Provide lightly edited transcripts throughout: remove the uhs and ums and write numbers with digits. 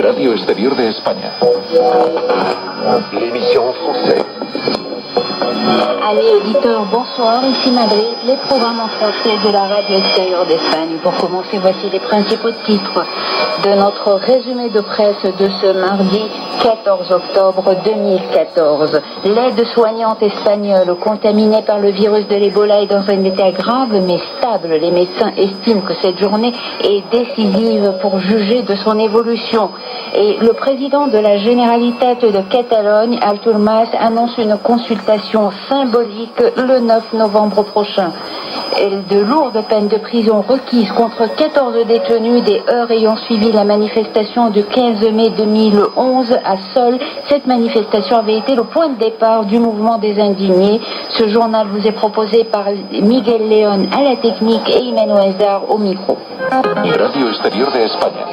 Radio Exterior de España. L'émission en français. Allez auditeurs, bonsoir, ici Madrid, les programmes en français de la radio extérieure d'Espagne. Pour commencer, voici les principaux titres de notre résumé de presse de ce mardi 14 octobre 2014. L'aide-soignante espagnole contaminée par le virus de l'Ebola est dans un état grave mais stable. Les médecins estiment que cette journée est décisive pour juger de son évolution. Et le président de la Généralitat de Catalogne, Artur Mas, annonce une consultation symbolique le 9 novembre prochain. De lourdes peines de prison requises contre 14 détenus des heures ayant suivi la manifestation du 15 mai 2011 à Sol. Cette manifestation avait été le point de départ du mouvement des indignés. Ce journal vous est proposé par Miguel León à la technique et Emmanuel Zar au micro. Radio Exterior de España.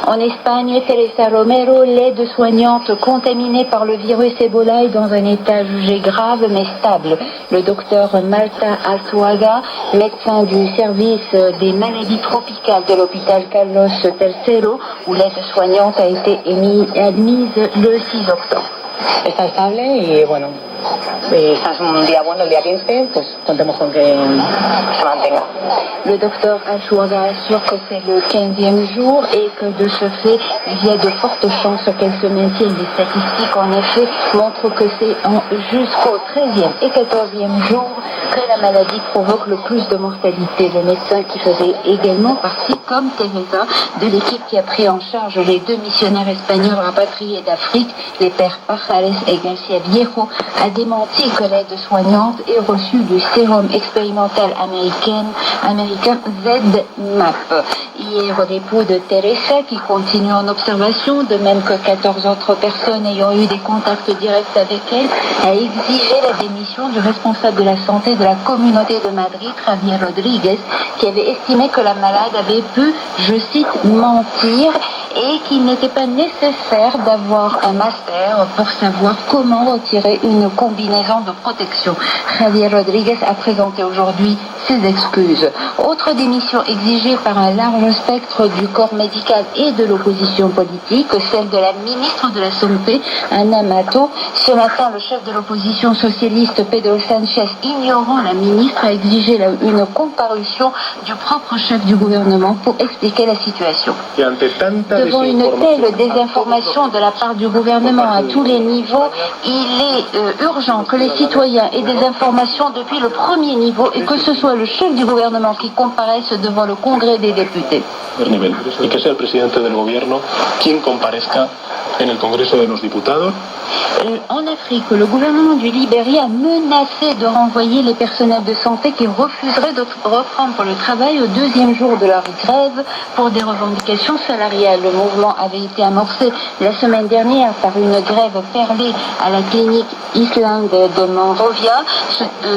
En Espagne, Teresa Romero, l'aide-soignante contaminée par le virus Ebola, est dans un état jugé grave mais stable. Le docteur Marta Arzuaga, médecin du service des maladies tropicales de l'hôpital Carlos III, où l'aide-soignante a été admise le 6 octobre. Está estable y bueno, es un día bueno, el día 15, pues contemos con que se mantenga. Le docteur Arzuaga assure que c'est le 15e jour et que de ce fait, il y a de fortes chances qu'elle se maintienne. Les statistiques, en effet, montrent que c'est jusqu'au 13e et 14e jour que la maladie provoque le plus de mortalité. Le médecin qui faisait également partie, comme Teresa, de l'équipe qui a pris en charge les 2 missionnaires espagnols rapatriés d'Afrique, les pères Pajares et Garcia Viejo, a démenti que l'aide-soignante ait reçu du sérum expérimental américain ZMapp. Hier, l'époux de Teresa, qui continue en observation, de même que 14 autres personnes ayant eu des contacts directs avec elle, a exigé la démission du responsable de la santé de la communauté de Madrid, Javier Rodríguez, qui avait estimé que la malade avait pu, je cite, mentir et qu'il n'était pas nécessaire d'avoir un master pour savoir comment retirer une combinaison de protection. Javier Rodríguez a présenté aujourd'hui ses excuses. Autre démission exigée par un large spectre du corps médical et de l'opposition politique, celle de la ministre de la Santé, Ana Mato. Ce matin, le chef de l'opposition socialiste, Pedro Sánchez, ignorant la ministre, a exigé une comparution du propre chef du gouvernement pour expliquer la situation. Devant une telle désinformation de la part du gouvernement à tous les niveaux, il est urgent que les citoyens aient des informations depuis le premier niveau et que ce soit le chef du gouvernement qui comparaisse devant le Congrès des députés. Y que sea el presidente del gobierno quien comparezca en el Congreso de los Diputados. En Afrique, le gouvernement du Libéria a menacé de renvoyer les personnels de santé qui refuseraient de reprendre le travail au 2e jour de leur grève pour des revendications salariales. Le mouvement avait été amorcé la semaine dernière par une grève perlée à la clinique Island de Monrovia,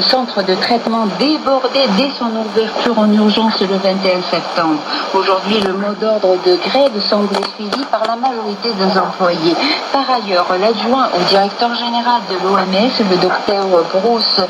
centre de traitement débordé dès son ouverture en urgence le 21 septembre. Aujourd'hui, le mot d'ordre de grève semblait suivi par la majorité des employés. Par ailleurs, l'adjoint au directeur général de l'OMS, le docteur Bruce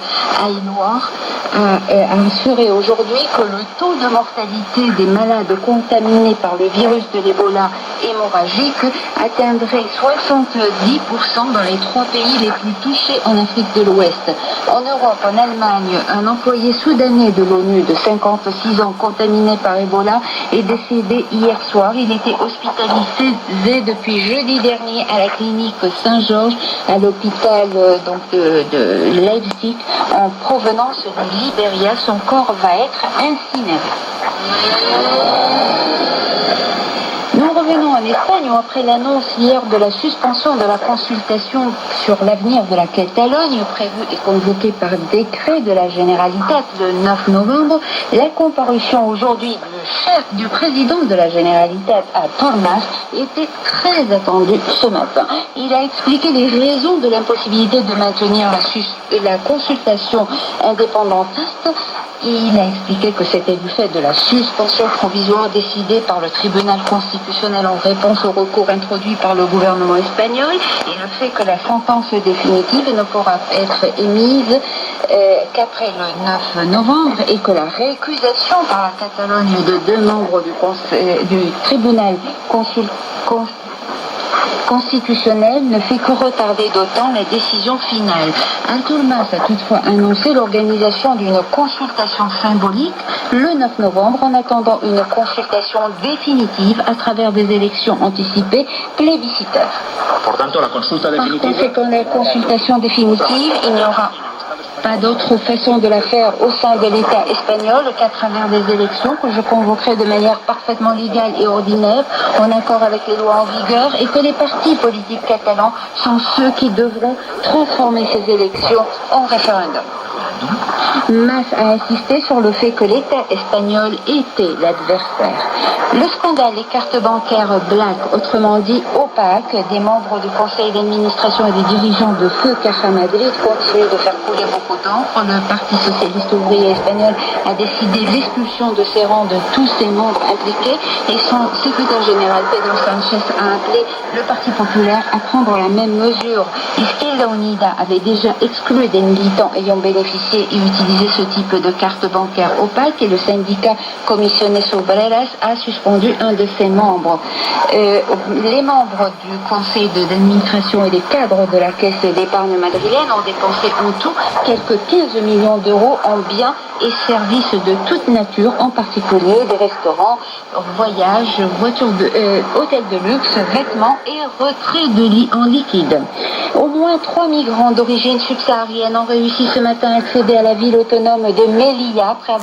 Aylward, a assuré aujourd'hui que le taux de mortalité des malades contaminés par le virus de l'Ebola hémorragique atteindrait 70% dans les 3 pays les plus touchés en Afrique de l'Ouest. En Europe, en Allemagne, un employé soudanais de l'ONU de 56 ans contaminé par Ebola est décédé hier soir. Il était hospitalisé depuis jeudi dernier à la clinique Saint-Georges à l'hôpital de Leipzig en provenance du Libéria. Son corps va être incinéré. Nous revenons en Espagne où, après l'annonce hier de la suspension de la consultation sur l'avenir de la Catalogne, prévue et convoquée par décret de la Généralitat le 9 novembre, la comparution aujourd'hui du président de la Généralitat à Tormas était très attendue ce matin. Il a expliqué les raisons de l'impossibilité de maintenir la consultation indépendantiste. Il a expliqué que c'était du fait de la suspension provisoire décidée par le tribunal constitutionnel en réponse au recours introduit par le gouvernement espagnol et le fait que la sentence définitive ne pourra être émise qu'après le 9 novembre et que la récusation par la Catalogne de 2 membres du tribunal constitutionnel ne fait que retarder d'autant les décisions finales. Al-Toulmas a toutefois annoncé l'organisation d'une consultation symbolique le 9 novembre en attendant une consultation définitive à travers des élections anticipées plébiscitaires. Por tanto, la consulta Par definitiva. conséquent, la consultation définitive, il n'y aura pas d'autre façon de la faire au sein de l'État espagnol qu'à travers des élections que je convoquerai de manière parfaitement légale et ordinaire, en accord avec les lois en vigueur, et que les partis politiques catalans sont ceux qui devront transformer ces élections en référendum. Mas a insisté sur le fait que l'État espagnol était l'adversaire. Le scandale des cartes bancaires black, autrement dit opaques, des membres du conseil d'administration et des dirigeants de Feu Caja Madrid continue de faire couler beaucoup d'encre. Le Parti socialiste ouvrier espagnol a décidé l'expulsion de ses rangs de tous ses membres impliqués et son secrétaire général Pedro Sánchez a appelé le Parti populaire à prendre la même mesure. Izquierda Unida avait déjà exclu des militants ayant bénéficié et utilisé ce type de carte bancaire opaque et le syndicat Comisiones Obreras a suspendu un de ses membres. Les membres du conseil d'administration et les cadres de la caisse d'épargne madrilène ont dépensé en tout quelques 15 millions d'euros en biens et services de toute nature, en particulier des restaurants, voyages, hôtels de luxe, vêtements et retraits de lit en liquide. Au moins 3 migrants d'origine subsaharienne ont réussi ce matin à accéder à la ville autonome de Melilla après